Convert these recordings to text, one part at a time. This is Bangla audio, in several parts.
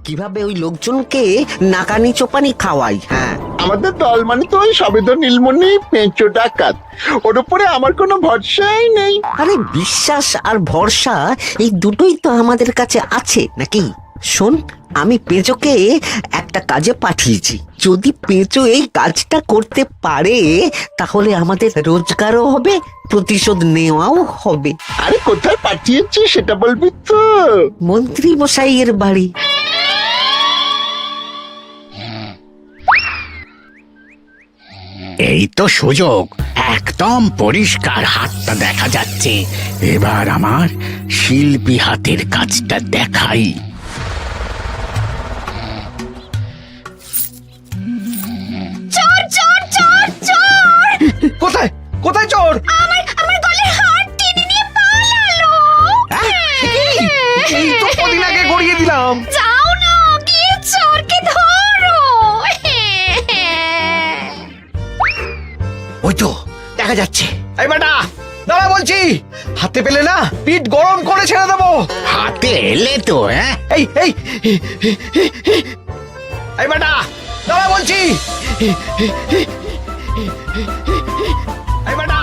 কিভাবে ওই লোকজনকে নাকানি চোপানি খাওয়াই। হ্যাঁ, আমাদের দল মানে তো ওই সবেদ নীলমণি পেঁচো ডাকাত, ওর উপরে আমার কোনো ভরসাই নেই। আরে বিশ্বাস আর ভরসা এই দুটোই তো আমাদের কাছে আছে নাকি? শোন, আমি পেঁচোকে একটা কাজে পাঠিয়েছি। যদি পেঁচো এই কাজটা করতে পারে তাহলে আমাদের রোজগারও হবে, প্রতিশোধ নেওয়াও হবে। আরে কোথায় পাঠিয়েছি সেটা বলবি তো? মন্ত্রী মশাইয়ের বাড়ি। এই তো সুযোগ, একদম পরিষ্কার হাতটা দেখা যাচ্ছে। এবার আমার শিল্পী হাতের কাজটা দেখাই। চোর চোর চোর চোর! কোথায় কোথায় চোর? আমার গলার হার টেনে নিয়ে পালালো। এই তো কদিন আগে গড়িয়ে দিলাম। যাও না, গিয়ে চোরকে ধরো। ওই তো দেখা যাচ্ছে। এই বেটা দাঁড়া বলছি, হাতে পেলে না পিঠ গরম করে ছেড়ে দেবো। হাতে এলে তো এই এই এই বেটা দাঁড়া বলছি। এই বেটা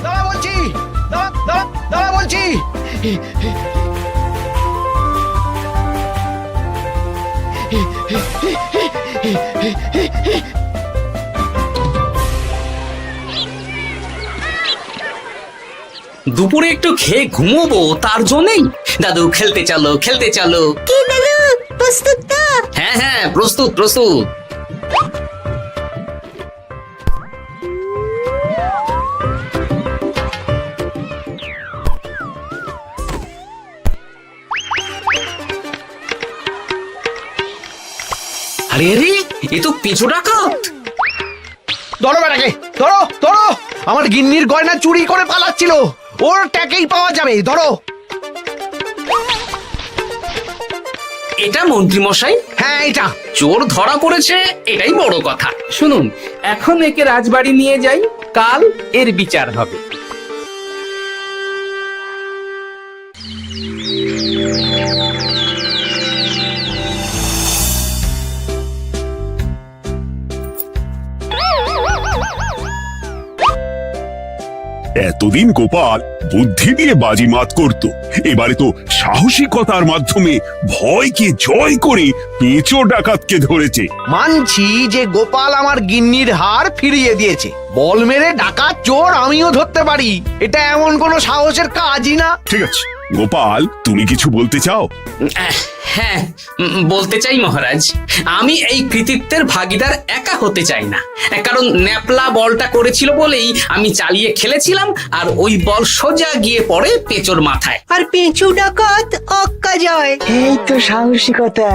দাঁড়া বলছি, দাঁড়া বলছি। দুপুরে একটু খেয়ে ঘুমোবো, তার জন্যই। দাদু খেলতে চলো, খেলতে চলো। কি দাদু, প্রস্তুত তো? হ্যাঁ হ্যাঁ, প্রস্তুত প্রস্তুত। আরে আরে, এ তো পিছু ডাকাত। ধরো বেটাকে, ধরো ধরো। আমার গিন্নির গয়না চুরি করে পালাচ্ছিল, ওর ট্যাকেই পাওয়া যাবে। ধরো। এটা মন্ত্রী মশাই, হ্যাঁ এটা। চোর ধরা পড়েছে, এটাই বড় কথা। শুনুন, এখন একে রাজবাড়ি নিয়ে যাই, কাল এর বিচার হবে। এতদিন গোপাল বুদ্ধি দিয়ে বাজিমাত করত, এবারে তো সাহসিকতার মাধ্যমে ভয়কে জয় করে পেঁচো ডাকাতকে ধরেছে। মানছি যে গোপাল আমার গিন্নির হার ফিরিয়ে দিয়েছে। বল মেরে ডাকাত চোর আমিও ধরতে পারি, এটা এমন কোনো সাহসের কাজই না। ঠিক আছে গোপাল, তুমি কিছু বলতে চাও? হ্যাঁ, বলতে চাই মহারাজ, আমি এই কৃতিত্বের ভাগীদার একা হতে চাই না। কারণ ন্যাপলা বলটা করেছিল বলেই আমি চালিয়ে খেলেছিলাম, আর ওই বল সোজা গিয়ে পড়ে পেঁচোর মাথায়। আর পেঁচু ডাকাত অক্কা যায়। এই তো সাহসিকতা,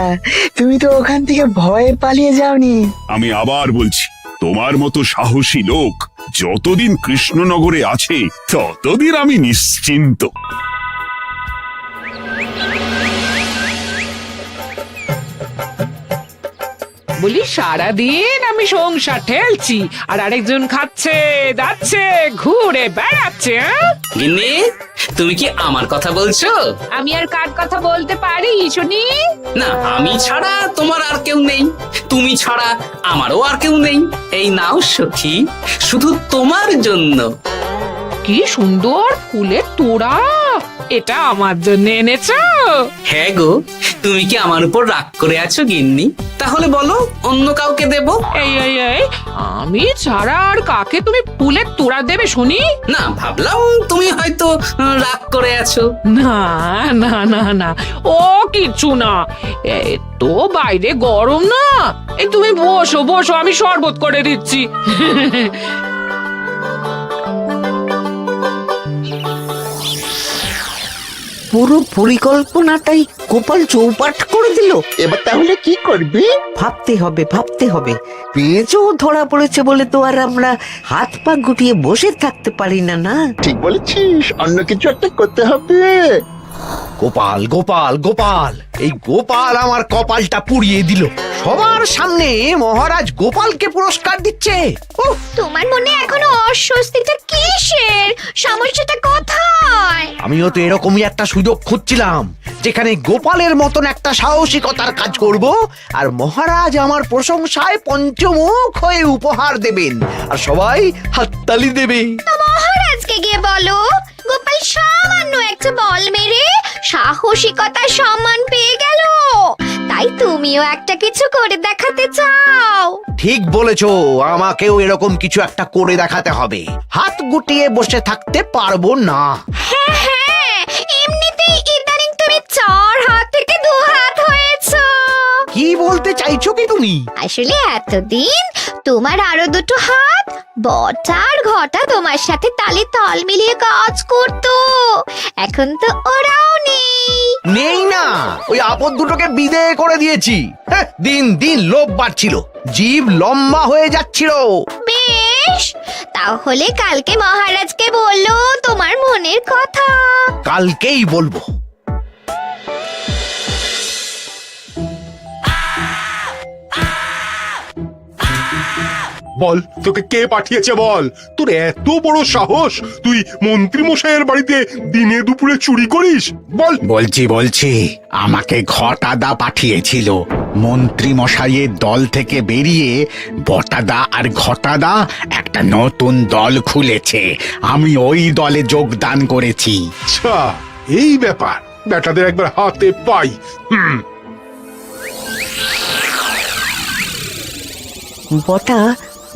তুমি তো ওখান থেকে ভয়ে পালিয়ে যাওনি। আমি আবার বলছি, তোমার মতো সাহসী লোক যতদিন কৃষ্ণনগরে আছে ততদিন আমি নিশ্চিন্ত। বলি সারাদিন আমি সংসার ঠেলছি, আর আরেকজন খাচ্ছে যাচ্ছে ঘুরে বেড়াচ্ছে। গিন্নি, তুমি কি আমার কথা বলছো? আমি আর কার কথা বলতে পারি শুনি? না, আমি ছাড়া তোমার আর কেউ নেই, তুমি ছাড়া আমারও আর কেউ নেই। এই নাও সখী, শুধু তোমার জন্য। কি সুন্দর ফুলের তোড়া, এটা আমার জন্য এনেছো? হ্যাঁ গো, তুমি কি আমার উপর রাগ করে আছো গিন্নি? তাহলে বলো, অন্য কাউকে দেব? এই এই এই, আমি ছাড়া আর কাকে তুমি ফুলের তোড়া দেবে শুনি? না, ভাবলাম তুমি হয়তো রাগ করে আছো। না না না না, ও কিচ্ছু না। এই তো বাইরে গরম না, এই তুমি বসো বসো, আমি শরবত করে দিচ্ছি। পুরো পরিকল্পনাটাই গোপাল চৌপাট করে দিল। এবার তাহলে কি করবি? ভাবতে হবে, ভাবতে হবে। পেঁচো ধরা পড়েছে বলে তো আর আমরা হাত পা গুটিয়ে বসে থাকতে পারি না। না, ঠিক বলেছিস, অন্য কিছু একটা করতে হবে। গোপাল গোপাল গোপাল, এই গোপাল আমার কপালটা পুড়িয়ে দিল। সবার সামনে মহারাজ গোপালকে পুরস্কার দিচ্ছে। উফ, তোমার মনে এখনো অস্বস্তিটা কিসের? সমস্যাটা কোথায়? আমিও তো এরকমই একটা সুযোগ খুঁজছিলাম, যেখানে গোপালের মতন একটা সাহসিকতার কাজ করব, আর মহারাজ আমার প্রশংসায় পঞ্চমুখ হয়ে উপহার দেবেন, আর সবাই হাততালি দেবে। তো মহারাজকে গিয়ে বলো, গোপাল সামান্য একটা বল মেরে সাহসিকতার সম্মান পেয়ে গেল, তাই তুমিও একটা কিছু করে দেখাতে চাও। ঠিক বলেছো, আমাকেও এরকম কিছু একটা করে দেখাতে হবে। হাত গুটিয়ে বসে থাকতে পারবো না। হ্যাঁ হ্যাঁ, এমনিতেই ইদানিং তুমি 4 হাত থেকে 2 হাত হয়েছো। কি বলতে চাইছো কি তুমি? আসলে এতদিন তোমার আরো 2টো হাত বটা আর ঘটা তোমার সাথে তালে তাল মিলিয়ে কাজ করতো, এখন তো ওরাও নেই। নেই না, ওই আপদ দুটোকে বিদেয় করে দিয়েছি। হ্যাঁ, দিন দিন লোভ বাড়ছিল, জীব লম্বা হয়ে যাচ্ছিল। বেশ, তাহলে কালকে মহারাজকে বললো তোমার মনের কথা। কালকেই বলবো। বল, তোকে কে পাঠিয়েছে বল? তোর এত বড় সাহস, তুই মন্ত্রী মশাইয়ের বাড়িতে দিনে দুপুরে চুরি করিস? বল। বলছি আমাকে ঘটাদা পাঠিয়েছিল। মন্ত্রী মশাইয়ের দল থেকে বেরিয়ে বটাদা আর ঘটাদা একটা নতুন দল খুলেছে, আমি ওই দলে যোগদান করেছি। আচ্ছা, এই ব্যাপার। বেটাদের একবার হাতে পাই। বটা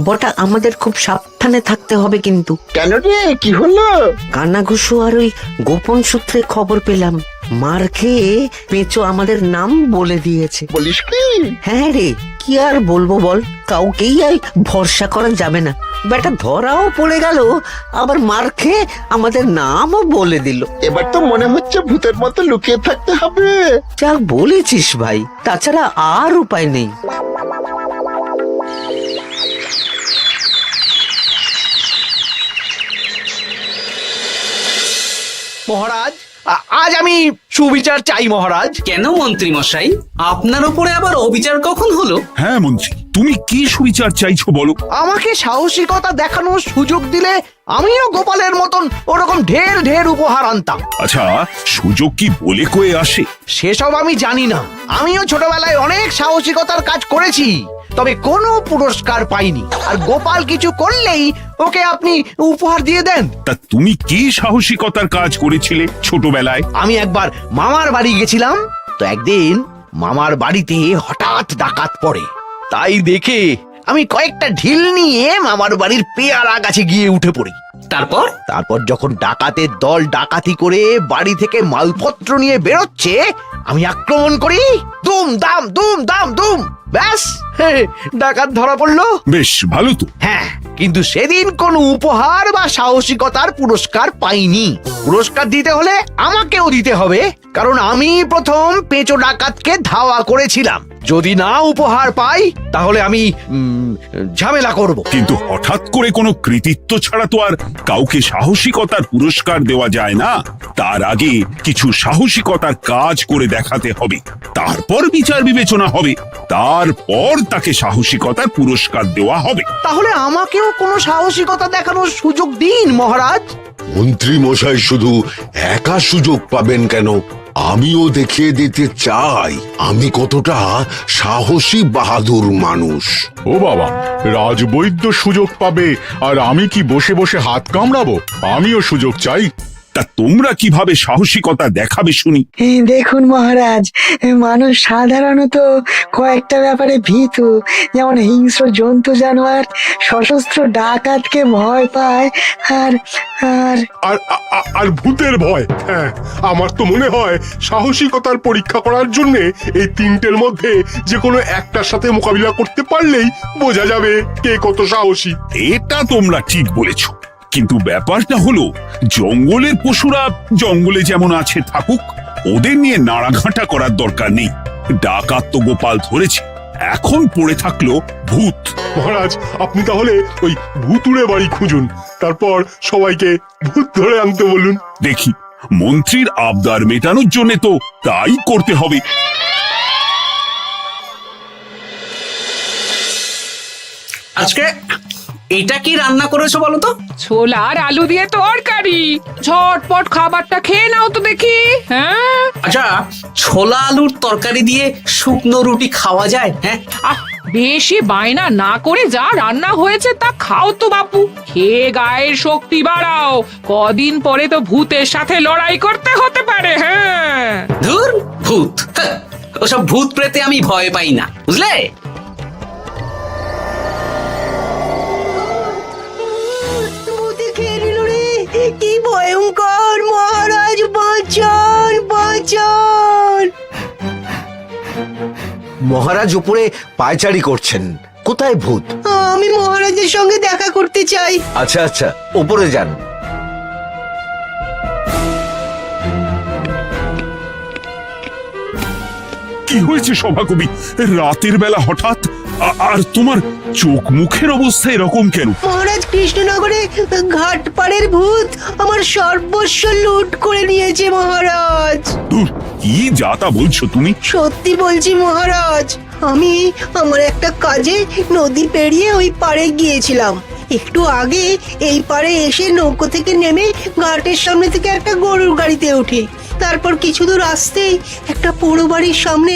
বটা আমাদের খুব সাবধানে থাকতে হবে কিন্তু। কেন রে, কি হলো? কানাঘুষো আর ওই গোপন সূত্রে খবর পেলাম, মার খেয়ে পেঁচো আমাদের নাম বলে দিয়েছে। বলিস কি? হ্যাঁ রে, কি আর বলবো বল, কাউকেই আর ভরসা করা যাবে না। বেটা ধরাও পড়ে গেল, আবার মার খেয়ে আমাদের নামও বলে দিল। এবার তো মনে হচ্ছে ভূতের মতো লুকিয়ে থাকতে হবে। যা বলেছিস ভাই, তাছাড়া আর উপায় নেই। মহারাজ, আজ আমি সুবিচার চাই মহারাজ। কেন মন্ত্রী মশাই, আপনার উপরে আবার অবিচার কখন হলো? হ্যাঁ মন্ত্রী, তুমি কি সুবিচার চাইছো বলো? আমাকে সাহসিকতা দেখানোর সুযোগ দিলে আমিও গোপালের মতন ওরকম ঢের ঢের উপহার আনতাম। আচ্ছা, সুযোগ কি বলে কয়ে আসে? সেসব আমি জানি না। আমিও ছোটবেলায় অনেক সাহসিকতার কাজ করেছি, তবে কোনো পুরস্কার পাইনি। আর গোপাল কিছু করলেই ওকে আপনি উপহার দিয়ে দেন। তা তুমি কি সাহসিকতার কাজ করেছিলে ছোটবেলায়? আমি একবার মামার বাড়ি গেছিলাম, তো একদিন মামার বাড়িতে হঠাৎ ডাকাত পড়ে। তাই দেখে আমি কয়েকটা ঢিল নিয়ে মামার বাড়ির পেয়ারা গাছে গিয়ে উঠে পড়ি। তারপর যখন ডাকাতের দল ডাকাতি করে বাড়ি থেকে মালপত্র নিয়ে বেরোচ্ছে, আমি আক্রমণ করি। দুম দাম দুম দাম দুম, ব্যাস, ডাকাত ধরা পড়লো। বেশ ভালো তো। হ্যাঁ, কিন্তু সেদিন কোনো উপহার বা সাহসিকতার পুরস্কার পাইনি। পুরস্কার দিতে হলে আমাকেও দিতে হবে, কারণ আমি প্রথম পেঁচো ডাকাতকে ধাওয়া করেছিলাম। যদি না উপহার পাই তাহলে আমি ঝামেলা করব। কিন্তু হঠাৎ করে কোনো কৃতিত্ব ছাড়া তো আর কাউকে সাহসিকতার পুরস্কার দেওয়া যায় না। তার আগে কিছু সাহসিকতার কাজ করে দেখাতে হবে, তারপর বিচার বিবেচনা হবে, তারপর তাকে সাহসিকতার পুরস্কার দেওয়া হবে। তাহলে আমাকেও কোনো সাহসিকতা দেখানোর সুযোগ দিন মহারাজ। মন্ত্রী মশাই শুধু একা সুযোগ পাবেন কেন, আমিও দেখিয়ে দিতে চাই আমি কতটা সাহসী বাহাদুর মানুষ। ও বাবা, রাজবৈদ্য সুযোগ পাবে আর আমি কি বসে বসে হাত কামড়াবো? আমিও সুযোগ চাই। তা তোমরা কিভাবে সাহসিকতা দেখাবে শুনি? দেখুন মহারাজ, মানুষ সাধারণত কয়েকটা ব্যাপারে ভীতু, যেমন হিংস্র জন্তু জানোয়ার, সশস্ত্র ডাকাতকে ভয় পায়, আর আর আর আর ভূতের ভয়। হ্যাঁ, আমার তো মনে হয় সাহসিকতার পরীক্ষা করার জন্য এই তিনটের মধ্যে যে কোনো একটার সাথে মোকাবিলা করতে পারলেই বোঝা যাবে কে কত সাহসী। এটা তোমরা ঠিক বলেছ, কিন্তু ব্যাপারটা হলো জঙ্গলের পশুরা জঙ্গলে যেমন আছে থাকুক, ওদের নিয়ে নাড়াঘাটা করার দরকার নেই। ডাকাত তো গোপাল ধরেছে, এখন পড়ে থাকলো ভূত। মহারাজ, আপনি তাহলে ওই ভূতুড়ে বাড়ি খুঁজুন, তারপর সবাইকে ভূত ধরে আনতে বলুন। দেখি মন্ত্রীর আবদার মেটানোর জন্য তো তাই করতে হবে। আজকে এটা কি রান্না করেছো বলো তো? ছোলা আর আলু দিয়ে তরকারি, ঝটপট খাবারটা খেয়ে নাও তো দেখি। হ্যাঁ, আচ্ছা, ছোলা আলুর তরকারি দিয়ে শুকনো রুটি খাওয়া যায়? হ্যাঁ, আহ বেশি বায়না না করে যা রান্না হয়েছে তা খাও তো বাপু, খেয়ে গায়ের শক্তি বাড়াও। কদিন পরে তো ভূতের সাথে লড়াই করতে হতে পারে। হ্যাঁ, ধুর ভূত, হ্যাঁ, ওসব ভূত প্রেতে আমি ভয় পাই না, বুঝলে? কি ভয়ঙ্কর! মহারাজ বাঁচান, বাঁচান! মহারাজ উপরে পায়চারি করছেন, কোথায় ভূত? আমি মহারাজের সঙ্গে দেখা করতে চাই। আচ্ছা আচ্ছা, উপরে যান। কি হয়েছে সভাকবি? রাতের বেলা হঠাৎ আর তোমার চোখ মুখের অবস্থা এরকম কেন? মহারাজ, কৃষ্ণনগরে ঘাটপাড়ের ভূত আমার সর্বস্ব লুট করে নিয়েছে মহারাজ। ধুর, কি যা তা বলছো তুমি? সত্যি বলছি মহারাজ, আমি আমার একটা কাজে নদী পেরিয়ে ওই পাড়ে গিয়েছিলাম। একটু আগে এই পাড়ে এসে নৌকো থেকে নেমে ঘাটের সামনে থেকে একটা গরুর গাড়িতে উঠি। তারপর কিছু দূর আসতেই একটা পোড়ো বাড়ির সামনে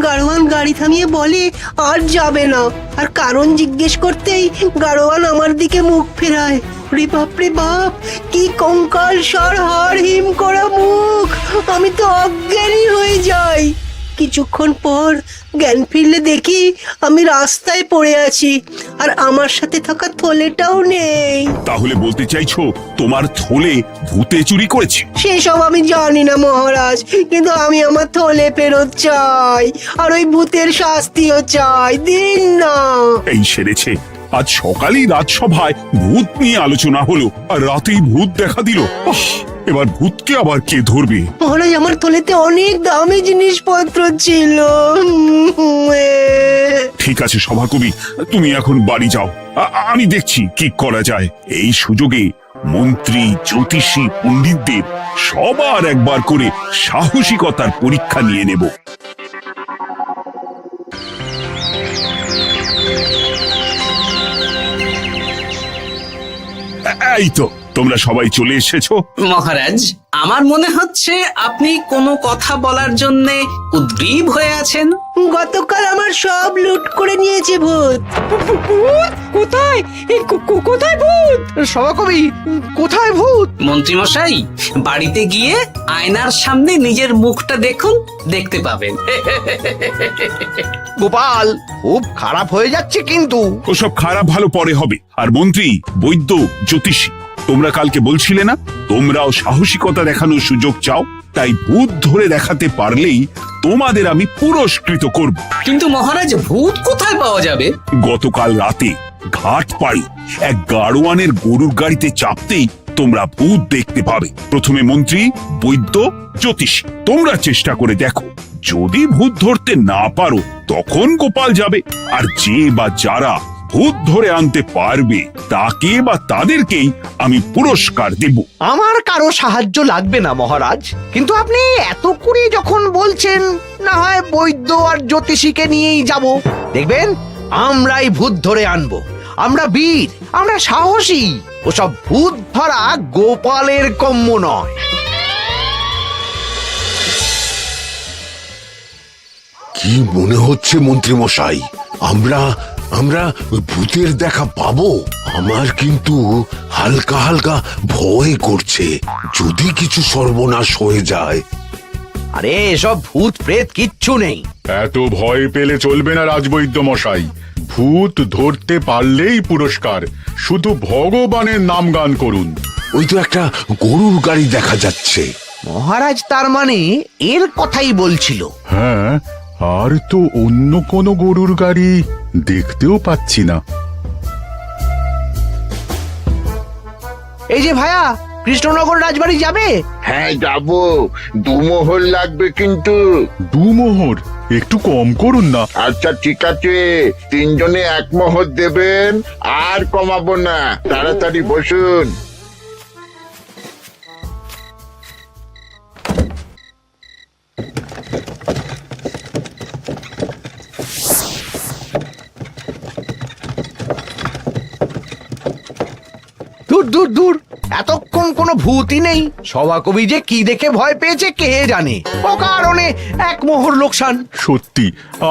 গাড়োয়ান গাড়ি থামিয়ে বলে আর যাবে না। আর কারণ জিজ্ঞেস করতেই গাড়োয়ান আমার দিকে মুখ ফেরায়। রে বাপ রে বাপ, কি কঙ্কাল সার হাড় হিম করা মুখ! আমি তো অজ্ঞানী হয়ে যাই। কিছুক্ষণ পর জ্ঞান ফিরলে দেখি আমি রাস্তায় পড়ে আছি, আর আমার সাথে থাকা থলেটাও নেই। তাহলে বলতে চাইছো তোমার থলে ভূতে চুরি করেছে? সেসব আমি জানি না মহারাজ, কিন্তু আমি আমার থলে ফেরত চাই, আর ওই ভূতের শাস্তিও চাই। দিন না। এই সেরেছে, আজ সকালেই রাজসভায় ভূত নিয়ে আলোচনা হলো, আর রাতেই ভূত দেখা দিল। এবার ভূতকে আবার কে ধরবে? মহারাজ, আমার থলেতে অনেক দামি জিনিসপত্র ছিল। ঠিক আছে সভাকবি, তুমি এখন বাড়ি যাও, আমি দেখছি কি করা যায়। এই সুযোগে মন্ত্রী, জ্যোতিষী, পণ্ডিতদের সবার একবার করে সাহসিকতার পরীক্ষা নিয়ে নেব। এই তো তোমরা সবাই চলে এসেছো। মহারাজ, আমার মনে হচ্ছে আপনি কোনো কথা বলার জন্য উদ্গ্রীব হয়ে আছেন। গতকাল আমার সব লুট করে নিয়েছে ভূত। কোথায়? কোথায় ভূত? সভাকবি, কোথায় ভূত? মন্ত্রী মশাই, বাড়িতে গিয়ে আয়নার সামনে নিজের মুখটা দেখুন, দেখতে পাবেন। গোপাল, খুব খারাপ হয়ে যাচ্ছে কিন্তু। ওসব খারাপ ভালো পরে হবে। আর মন্ত্রী, বৈদ্য, জ্যোতিষী, তোমরা কালকে বলছিলে না তোমরাও সাহসিকতা দেখানোর সুযোগ চাও? তাই ভূত ধরে দেখাতে পারলেই তোমাদের আমি পুরস্কৃত করব। কিন্তু মহারাজ, ভূত কোথায় পাওয়া যাবে? গতকাল রাতে ঘাট পাড়ি এক গাড়োয়ানের গরুর গাড়িতে চাপতেই তোমরা ভূত দেখতে পাবে। প্রথমে মন্ত্রী, বৈদ্য, জ্যোতিষী, তোমরা চেষ্টা করে দেখো। যদি ভূত ধরতে না পারো তখন গোপাল যাবে, আর যে বা যারা ভূত ধরে আনতে পারবে তাকে বা তাদেরকেই আমি পুরস্কার দেব। আমার কারো সাহায্য লাগবে না মহারাজ, কিন্তু আপনি এত করে যখন বলছেন, না হয় বৈদ্য আর জ্যোতিষীকে নিয়েই যাব। দেখবেন আমরাই ভূত ধরে আনবো। আমরা বীর, আমরা সাহসী। ওসব ভূত ধরা গোপালের কম্য নয়। কি মনে হচ্ছে মন্ত্রী মশাই, আমরা আমরা ভূতের দেখা পাবো? আমার কিন্তু হালকা হালকা ভয় করছে, যদি কিছু সর্বনাশ হয়ে যায়। আরে এসব ভূত প্রেত কিচ্ছু নেই। এত ভয় পেলে চলবে না রাজবৈদ্য মশাই। ভূত ধরতে পারলেই পুরস্কার। শুধু ভগবানের নাম গান করুন। ওই তো একটা গরুর গাড়ি দেখা যাচ্ছে। মহারাজ তার মানে এর কথাই বলছিল। হ্যাঁ, আর তো অন্য কোনো গরুর গাড়ি দেখতেও পাচ্ছি না। এই যে ভায়া, কৃষ্ণনগর রাজবাড়ি যাবে? হ্যাঁ যাব, 2 মোহর লাগবে কিন্তু। 2 মোহর একটু কম করুন না। আচ্ছা ঠিক আছে, 3 জনে 1 মোহর দেবেন, আর কমাবো না। তাড়াতাড়ি বসুন। দূর দূর এতক্ষণ কোনো ভূতই নেই। সভাকবি যে কি দেখে ভয় পেয়েছে কে জানে। অকারণে এক মোহর লোকসান। সত্যি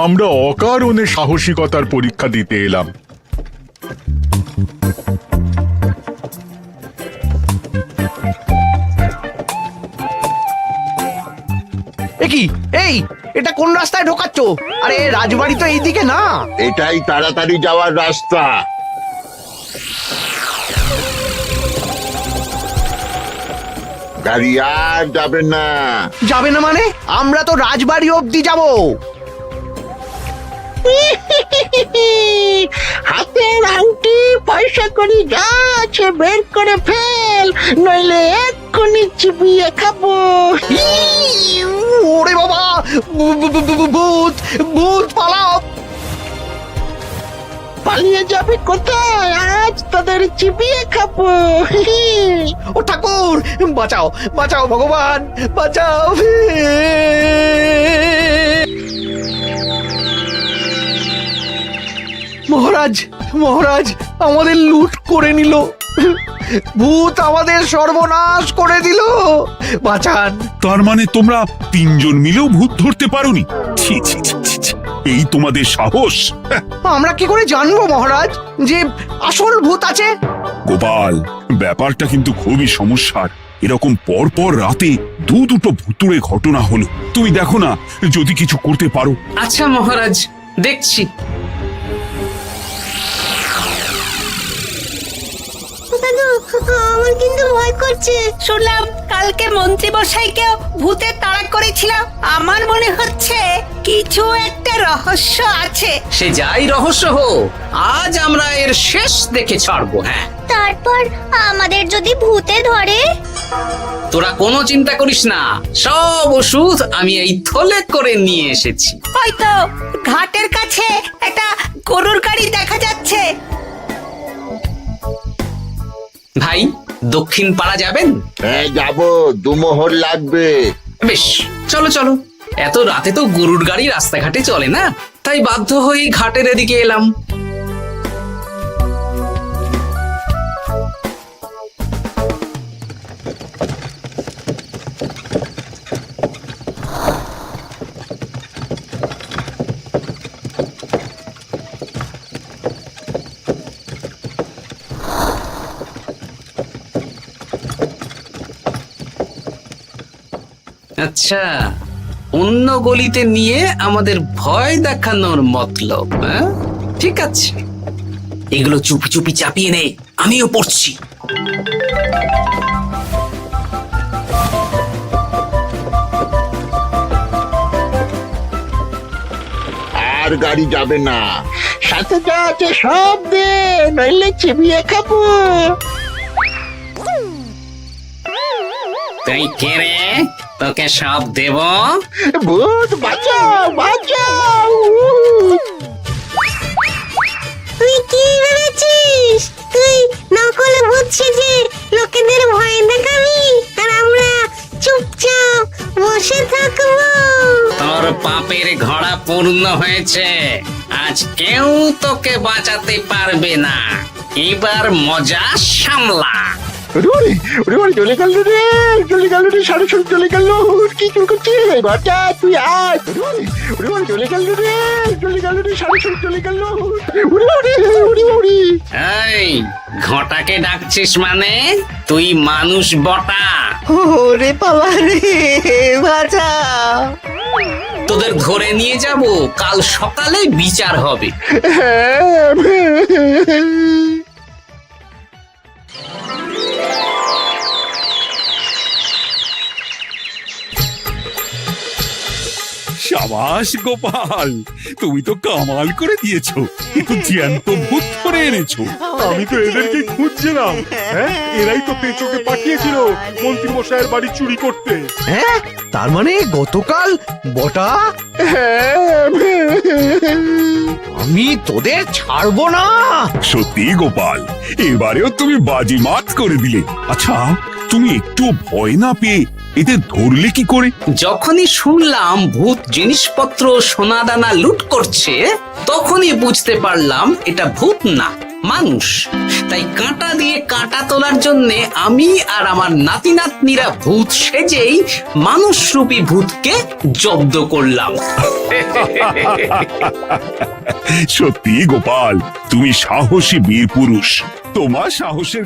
আমরা অকারণে সাহসিকতার পরীক্ষা দিতে এলাম। কি এই এটা কোন রাস্তায় ঢোকাচ্ছ? আরে রাজবাড়ি তো এইদিকে না। এটাই তাড়াতাড়ি যাওয়ার রাস্তা। গাড়ি আর যাবে না। যাবে না মানে? আমরা তো রাজবাড়ি অবধি যাব। হাতের আংটি পয়সা করি যা আছে বের করে ফেল, নইলে এক্ষুনি চিবিয়ে খাবো। ওরে বাবা, ভূত ভূত পালাও। পালিয়ে যাবে কোথায়? আজ তাদের চিবিয়ে খাবো। ও ঠাকুর, বাঁচাও বাঁচাও ভগবান বাঁচাও। মহারাজ মহারাজ আমাদের লুট করে নিল। ভূত আমাদের সর্বনাশ করে দিল। বাঁচান। তার মানে তোমরা তিনজন মিলেও ভূত ধরতে পারোনি? ছি ছি ছি ছি ছি। এই তোমাদের সাহস! আমরা কি করে জানবো মহারাজ যে আসল ভূত আছে? গোপাল, ব্যাপারটা কিন্তু খুবই সমস্যার। এরকম পর পর রাতে দুটো ভুতুড়ে ঘটনা হলো। তুমি দেখো না যদি কিছু করতে পারো। আচ্ছা মহারাজ, দেখছি। আমার কিন্তু ভয় করছে। শুনলাম কালকে মন্ত্রী মশাইকেও ভূতে তাড়া করেছিল। আমার মনে হচ্ছে কিছু একটা রহস্য আছে। সে যাই রহস্য হোক, আজ আমরা এর শেষ দেখে ছাড়বো। হ্যাঁ, তারপর আমাদের যদি ভূতে ধরে? তোরা কোনো চিন্তা করিস না, সব ওষুধ আমি এই থলে করে নিয়ে এসেছি। হয়তো ঘাটের কাছে একটা গরুর গাড়ি দেখা যাচ্ছে। ভাই, দক্ষিণ পাড়া যাবেন? হ্যাঁ যাবো, 2 মোহর লাগবে। বেশ, চলো চলো। এত রাতে তো গরুর গাড়ি রাস্তাঘাটে চলে না, তাই বাধ্য হয়ে ঘাটের এদিকে এলাম। আচ্ছা, অন্য গলিতে নিয়ে আমাদের ভয় দেখানোর মতলব? হ্যাঁ, ঠিক আছে, এগুলো চুপি চুপি চাপিয়ে নে, আমিও পড়ছি। আর গাড়ি যাবে না। সাথে যা আছে সব দে, নইলে চিবিয়ে খাবো। তুই কে রে? তোকে সব দেব? ভূত বাঁচাও বাঁচাও। তুই কি ভেবেছিস? তুই নকল ভূত সেজে লোকেদের ভয় দেখাবি আর আমরা চুপচাপ বসে থাকবো? তোর পাপের ঘোড়া পূর্ণ হয়েছে। আজ কেউ তোকে বাঁচাতে পারবে না। এবার মজা সামলা। চলে গেল রে, চলে গেল রে, সাড়ে চলে গেল। কি চুল করছিস ঘরটা? তুই আয়। চলে গেল রে, চলে গেল রে, সাড়ে চলে গেল। এই ঘটাকে ডাকছিস মানে? তুই মানুষ বটা। ওরে বাবা রে, বাঁচা। তোদের ধরে নিয়ে যাব, কাল সকালে বিচার হবে। সাবাস গোপাল, তুমি তো কামাল করে দিয়েছো। একটু জ্যান্ত ভূত ধরে এনেছো। আমি তো এদেরকে খুঁজছিলাম। হ্যাঁ, এরাই তো পেঁচোকে পাঠিয়েছিল মন্ত্রী মশাইয়ের বাড়ি চুরি করতে। হ্যাঁ, তার মানে গতকাল বটা। আমি তোদের ছাড়বো না। সত্যি গোপাল, এবারেও তুমি বাজিমাত করে দিলে। আচ্ছা, তুমি একটু ভয় না পেয়ে এদের ধরলে কি করে? যখনই শুনলাম ভূত জিনিসপত্র সোনাদানা লুট করছে, তখনই বুঝতে পারলাম এটা ভূত না, মানুষ। তাই কাঁটা দিয়ে কাঁটা তোলার জন্য আমি আর আমার নাতি নাতনিরা ভূত সেজেই মানুষরূপী ভূতকে জব্দ করলাম। সত্যি গোপাল, তুমি সাহসী বীর পুরুষ। তোমার সাহসের